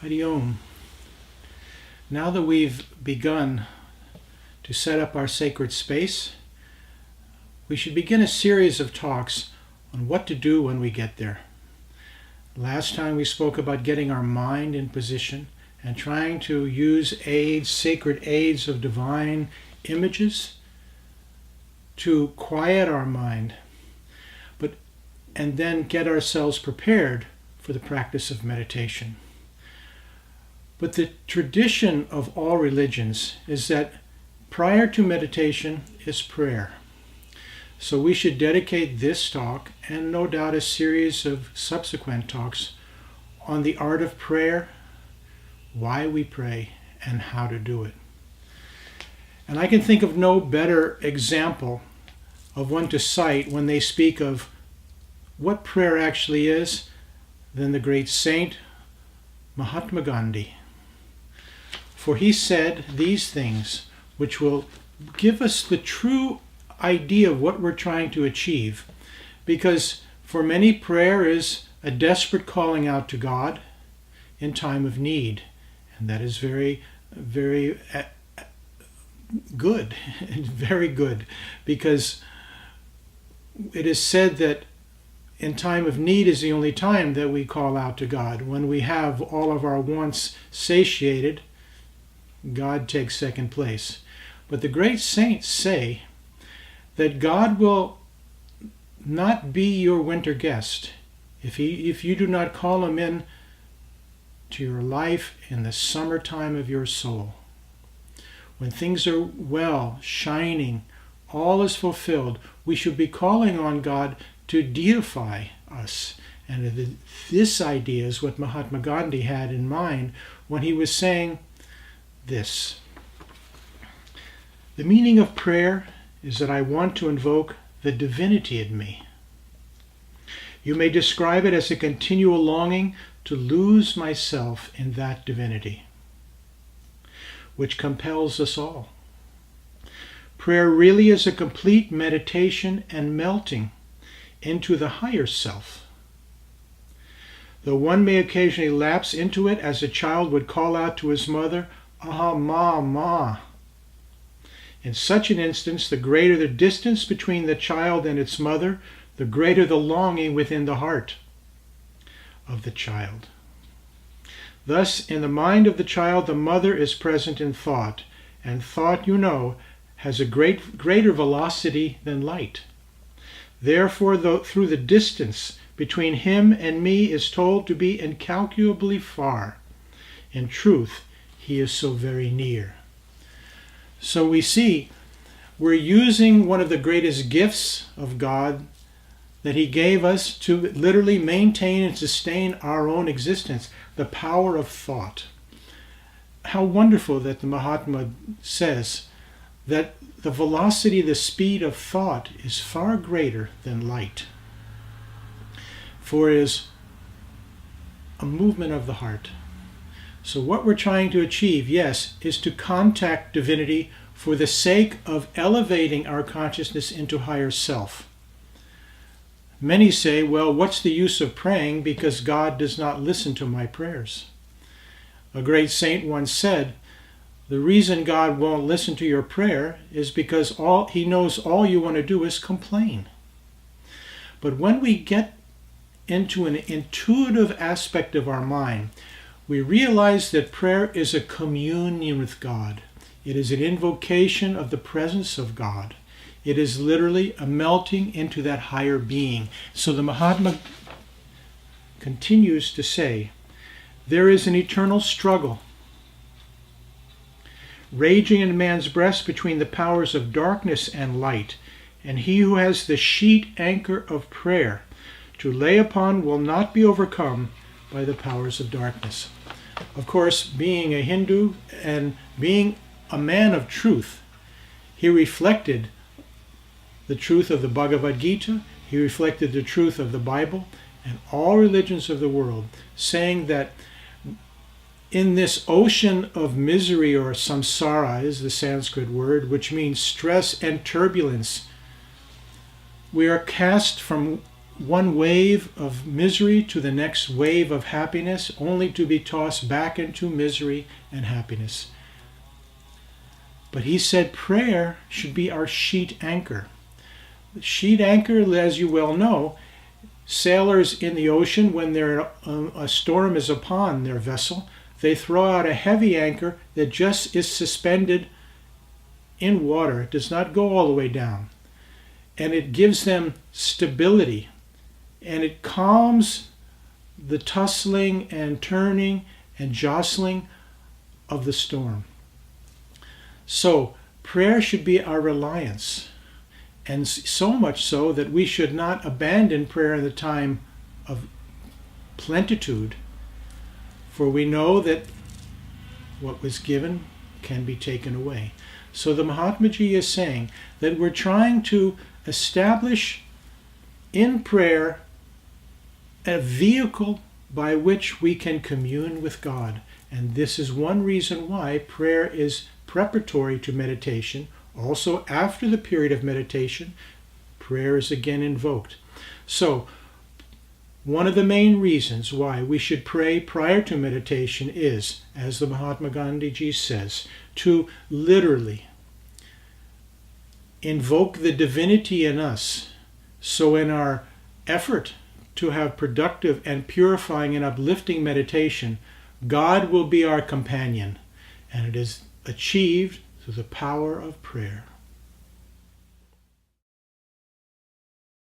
Hari Om. Now that we've begun to set up our sacred space, we should begin a series of talks on what to do when we get there. Last time we spoke about getting our mind in position and trying to use aids, sacred aids of divine images to quiet our mind, and then get ourselves prepared for the practice of meditation. But the tradition of all religions is that prior to meditation is prayer. So we should dedicate this talk, and no doubt a series of subsequent talks, on the art of prayer, why we pray, and how to do it. And I can think of no better example of one to cite when they speak of what prayer actually is than the great saint Mahatma Gandhi. For he said these things which will give us the true idea of what we're trying to achieve. Because for many, prayer is a desperate calling out to God in time of need. And that is very, very good, very good, because it is said that in time of need is the only time that we call out to God. When we have all of our wants satiated, God takes second place. But the great saints say that God will not be your winter guest if you do not call him in to your life in the summertime of your soul. When things are well, shining, all is fulfilled, we should be calling on God to deify us. And this idea is what Mahatma Gandhi had in mind when he was saying this: the meaning of prayer is that I want to invoke the divinity in me. You may describe it as a continual longing to lose myself in that divinity, which compels us all. Prayer really is a complete meditation and melting into the higher self. Though one may occasionally lapse into it as a child would call out to his mother, "Ah, ma, ma." In such an instance, the greater the distance between the child and its mother, the greater the longing within the heart of the child. Thus, in the mind of the child, the mother is present in thought, and thought, has a greater velocity than light. Therefore, through the distance between him and me is told to be incalculably far. In truth, he is so very near. So we see we're using one of the greatest gifts of God that he gave us to literally maintain and sustain our own existence, the power of thought. How wonderful that the Mahatma says that the velocity, the speed of thought is far greater than light. For it is a movement of the heart. So what we're trying to achieve, yes, is to contact divinity for the sake of elevating our consciousness into higher self. Many say, well, what's the use of praying because God does not listen to my prayers? A great saint once said, the reason God won't listen to your prayer is because he knows all you want to do is complain. But when we get into an intuitive aspect of our mind, we realize that prayer is a communion with God. It is an invocation of the presence of God. It is literally a melting into that higher being. So the Mahatma continues to say, there is an eternal struggle raging in man's breast between the powers of darkness and light, and he who has the sheet anchor of prayer to lay upon will not be overcome by the powers of darkness. Of course, being a Hindu and being a man of truth, he reflected the truth of the Bhagavad Gita, he reflected the truth of the Bible and all religions of the world, saying that in this ocean of misery, or samsara is the Sanskrit word, which means stress and turbulence, we are cast from one wave of misery to the next wave of happiness, only to be tossed back into misery and happiness. But he said prayer should be our sheet anchor. The sheet anchor, as you well know, sailors in the ocean, when a storm is upon their vessel, they throw out a heavy anchor that just is suspended in water. It does not go all the way down. And it gives them stability. And it calms the tussling and turning and jostling of the storm. So prayer should be our reliance. And so much so that we should not abandon prayer in the time of plenitude. For we know that what was given can be taken away. So the Mahatma Ji is saying that we're trying to establish in prayer a vehicle by which we can commune with God. And this is one reason why prayer is preparatory to meditation. Also, after the period of meditation, prayer is again invoked. So, one of the main reasons why we should pray prior to meditation is, as the Mahatma Gandhi Ji says, to literally invoke the divinity in us. So in our effort to have productive and purifying and uplifting meditation, God will be our companion, and it is achieved through the power of prayer.